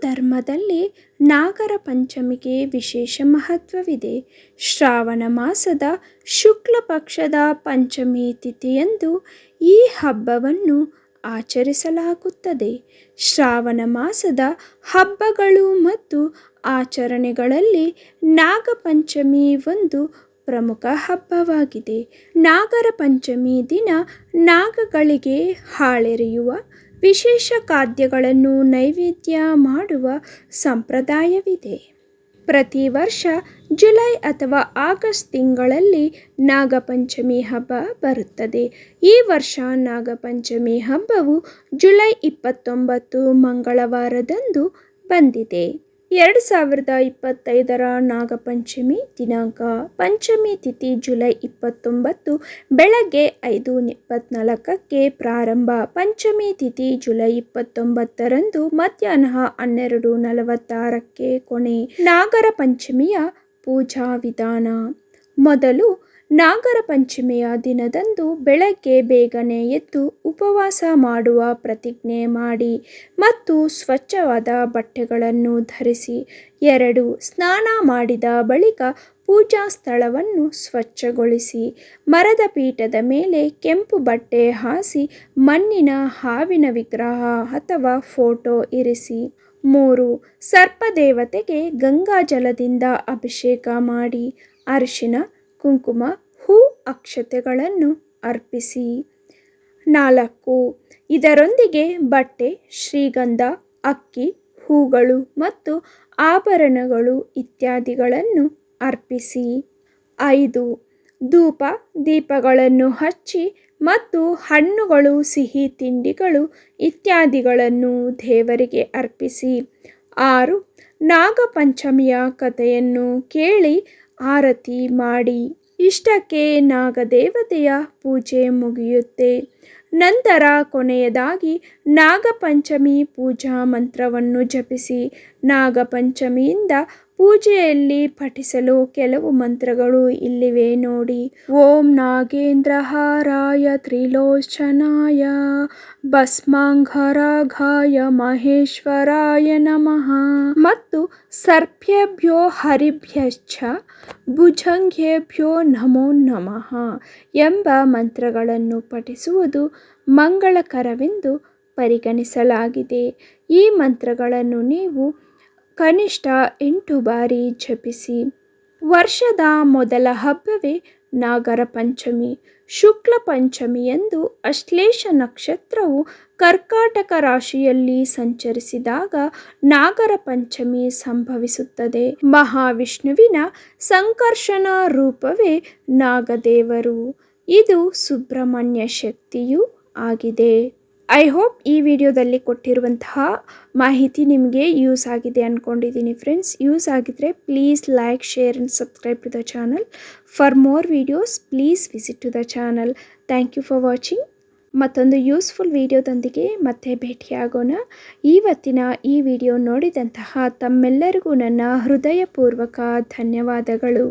ಧರ್ಮದಲ್ಲಿ ನಾಗರ ಪಂಚಮಿಗೆ ವಿಶೇಷ ಮಹತ್ವವಿದೆ. ಶ್ರಾವಣ ಮಾಸದ ಶುಕ್ಲ ಪಕ್ಷದ ಪಂಚಮಿ ತಿಥಿಯಂದು ಈ ಹಬ್ಬವನ್ನು ಆಚರಿಸಲಾಗುತ್ತದೆ. ಶ್ರಾವಣ ಮಾಸದ ಹಬ್ಬಗಳು ಮತ್ತು ಆಚರಣೆಗಳಲ್ಲಿ ನಾಗಪಂಚಮಿ ಒಂದು ಪ್ರಮುಖ ಹಬ್ಬವಾಗಿದೆ. ನಾಗರ ಪಂಚಮಿ ದಿನ ನಾಗಗಳಿಗೆ ಹಾಲೆರೆಯುವ ವಿಶೇಷ ಖಾದ್ಯಗಳನ್ನು ನೈವೇದ್ಯ ಮಾಡುವ ಸಂಪ್ರದಾಯವಿದೆ. ಪ್ರತಿ ವರ್ಷ ಜುಲೈ ಅಥವಾ ಆಗಸ್ಟ್ ತಿಂಗಳಲ್ಲಿ ನಾಗಪಂಚಮಿ ಹಬ್ಬ ಬರುತ್ತದೆ. ಈ ವರ್ಷ ನಾಗಪಂಚಮಿ ಹಬ್ಬವು ಜುಲೈ 29 ಮಂಗಳವಾರದಂದು ಬಂದಿದೆ. 2025 ನಾಗಪಂಚಮಿ ದಿನಾಂಕ. ಪಂಚಮಿ ತಿಥಿ ಜುಲೈ 29 ಬೆಳಗ್ಗೆ 5:24 ಪ್ರಾರಂಭ. ಪಂಚಮಿ ತಿಥಿ ಜುಲೈ 29 ಮಧ್ಯಾಹ್ನ 12:46 ಕೊನೆ. ನಾಗರ ಪಂಚಮಿಯ ಪೂಜಾ ವಿಧಾನ. ಮೊದಲು ನಾಗರ ಪಂಚಮಿಯ ದಿನದಂದು ಬೆಳಗ್ಗೆ ಬೇಗನೆ ಎದ್ದು ಉಪವಾಸ ಮಾಡುವ ಪ್ರತಿಜ್ಞೆ ಮಾಡಿ ಮತ್ತು ಸ್ವಚ್ಛವಾದ ಬಟ್ಟೆಗಳನ್ನು ಧರಿಸಿ. 2. ಸ್ನಾನ ಮಾಡಿದ ಬಳಿಕ ಪೂಜಾ ಸ್ಥಳವನ್ನು ಸ್ವಚ್ಛಗೊಳಿಸಿ ಮರದ ಪೀಠದ ಮೇಲೆ ಕೆಂಪು ಬಟ್ಟೆ ಹಾಸಿ ಮಣ್ಣಿನ ಹಾವಿನ ವಿಗ್ರಹ ಅಥವಾ ಫೋಟೋ ಇರಿಸಿ. 3. ಸರ್ಪದೇವತೆಗೆ ಗಂಗಾಜಲದಿಂದ ಅಭಿಷೇಕ ಮಾಡಿ ಅರಿಶಿನ, ಕುಂಕುಮ, ಹೂ, ಅಕ್ಷತೆಗಳನ್ನು ಅರ್ಪಿಸಿ. 4. ಇದರೊಂದಿಗೆ ಬಟ್ಟೆ, ಶ್ರೀಗಂಧ, ಅಕ್ಕಿ, ಹೂಗಳು ಮತ್ತು ಆಭರಣಗಳು ಇತ್ಯಾದಿಗಳನ್ನು ಅರ್ಪಿಸಿ. 5. ಧೂಪ ದೀಪಗಳನ್ನು ಹಚ್ಚಿ ಮತ್ತು ಹಣ್ಣುಗಳು, ಸಿಹಿ ತಿಂಡಿಗಳು ಇತ್ಯಾದಿಗಳನ್ನು ದೇವರಿಗೆ ಅರ್ಪಿಸಿ. 6. ನಾಗಪಂಚಮಿಯ ಕಥೆಯನ್ನು ಕೇಳಿ ಆರತಿ ಮಾಡಿ. ಇಷ್ಟಕ್ಕೆ ನಾಗದೇವತೆಯ ಪೂಜೆ ಮುಗಿಯುತ್ತೆ. ನಂತರ ಕೊನೆಯದಾಗಿ ನಾಗಪಂಚಮಿ ಪೂಜಾ ಮಂತ್ರವನ್ನು ಜಪಿಸಿ. ನಾಗಪಂಚಮಿಯಿಂದ ಪೂಜೆಯಲ್ಲಿ ಪಠಿಸಲು ಕೆಲವು ಮಂತ್ರಗಳು ಇಲ್ಲಿವೆ ನೋಡಿ. ಓಂ ನಾಗೇಂದ್ರಹಾರಾಯ ತ್ರಿಲೋಚನಾಯ ಭಸ್ಮಾಂಗರಾಗಾಯ ಮಹೇಶ್ವರಾಯ ನಮಃ ಮತ್ತು ಸರ್ಪೇಭ್ಯೋ ಹರಿಭ್ಯಶ್ಚ ಭುಜಂಗೇಭ್ಯೋ ನಮೋ ನಮಃ ಎಂಬ ಮಂತ್ರಗಳನ್ನು ಪಠಿಸುವುದು ಮಂಗಳಕರವೆಂದು ಪರಿಗಣಿಸಲಾಗಿದೆ. ಈ ಮಂತ್ರಗಳನ್ನು ನೀವು ಕನಿಷ್ಠ 8 ಬಾರಿ ಜಪಿಸಿ. ವರ್ಷದ ಮೊದಲ ಹಬ್ಬವೇ ನಾಗರ ಪಂಚಮಿ. ಶುಕ್ಲ ಪಂಚಮಿಯಂದು ಅಶ್ಲೇಷ ನಕ್ಷತ್ರವು ಕರ್ಕಾಟಕ ರಾಶಿಯಲ್ಲಿ ಸಂಚರಿಸಿದಾಗ ನಾಗರ ಪಂಚಮಿ ಸಂಭವಿಸುತ್ತದೆ. ಮಹಾವಿಷ್ಣುವಿನ ಸಂಕರ್ಷಣ ರೂಪವೇ ನಾಗದೇವರು. ಇದು ಸುಬ್ರಹ್ಮಣ್ಯ ಶಕ್ತಿಯೂ ಆಗಿದೆ. ಐ ಹೋಪ್ ಈ ವಿಡಿಯೋದಲ್ಲಿ ಕೊಟ್ಟಿರುವಂತಹ ಮಾಹಿತಿ ನಿಮಗೆ ಯೂಸ್ ಆಗಿದೆ ಅಂದ್ಕೊಂಡಿದ್ದೀನಿ ಫ್ರೆಂಡ್ಸ್. ಯೂಸ್ ಆಗಿದ್ರೆ please like, share and subscribe to the channel. For more videos please visit to the channel. Thank you for watching. ಮತ್ತೊಂದು ಯೂಸ್ಫುಲ್ ವಿಡಿಯೋದೊಂದಿಗೆ ಮತ್ತೆ ಭೇಟಿಯಾಗೋಣ. ಇವತ್ತಿನ ಈ ವಿಡಿಯೋ ನೋಡಿದಂತಹ ತಮ್ಮೆಲ್ಲರಿಗೂ ನನ್ನ ಹೃದಯಪೂರ್ವಕ ಧನ್ಯವಾದಗಳು.